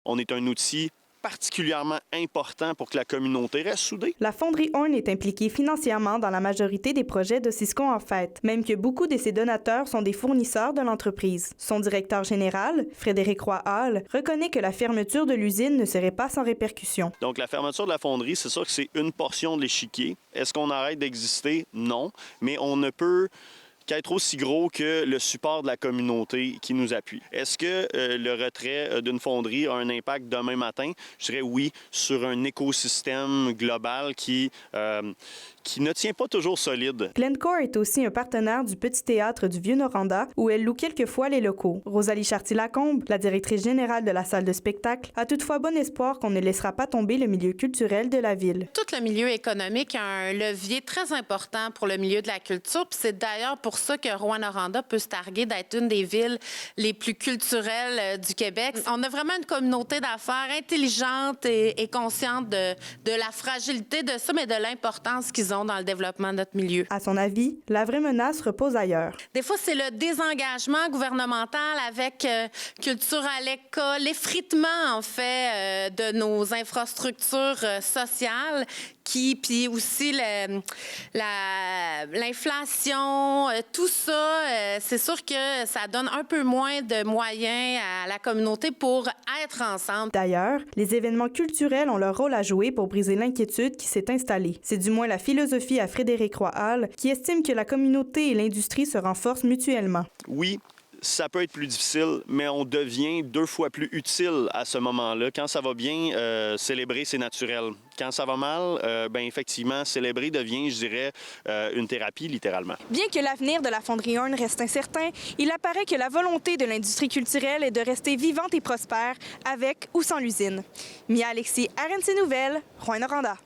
On est un outil particulièrement important pour que la communauté reste soudée. La fonderie Horn est impliquée financièrement dans la majorité des projets de Siscon en fait, même que beaucoup de ses donateurs sont des fournisseurs de l'entreprise. Son directeur général, Frédéric Roy-Hall, reconnaît que la fermeture de l'usine ne serait pas sans répercussions. Donc la fermeture de la fonderie, c'est sûr que c'est une portion de l'échiquier. Est-ce qu'on arrête d'exister? Non, mais on ne peut qu'être aussi gros que le support de la communauté qui nous appuie. Est-ce que le retrait d'une fonderie a un impact demain matin? Je dirais oui, sur un écosystème global qui ne tient pas toujours solide. Glencore est aussi un partenaire du Petit Théâtre du Vieux-Noranda, où elle loue quelquefois les locaux. Rosalie Chartier-Lacombe, la directrice générale de la salle de spectacle, a toutefois bon espoir qu'on ne laissera pas tomber le milieu culturel de la ville. Tout le milieu économique a un levier très important pour le milieu de la culture, puis c'est d'ailleurs pour ça que Rouyn-Noranda peut se targuer d'être une des villes les plus culturelles du Québec. On a vraiment une communauté d'affaires intelligente et consciente de la fragilité de ça, mais de l'importance qu'ils ont dans le développement de notre milieu. À son avis, la vraie menace repose ailleurs. Des fois, c'est le désengagement gouvernemental avec culture à l'école, l'effritement, en fait, de nos infrastructures sociales, puis aussi l'inflation, tout ça, c'est sûr que ça donne un peu moins de moyens à la communauté pour être ensemble. D'ailleurs, les événements culturels ont leur rôle à jouer pour briser l'inquiétude qui s'est installée. C'est du moins la philosophie à Frédéric Roy-Hall, qui estime que la communauté et l'industrie se renforcent mutuellement. Oui, ça peut être plus difficile, mais on devient 2 fois plus utile à ce moment-là. Quand ça va bien, célébrer, c'est naturel. Quand ça va mal, effectivement, célébrer devient, je dirais, une thérapie, littéralement. Bien que l'avenir de la fonderie Horn reste incertain, il apparaît que la volonté de l'industrie culturelle est de rester vivante et prospère avec ou sans l'usine. Mia Alexis, RNC Nouvelles, Rouyn-Noranda.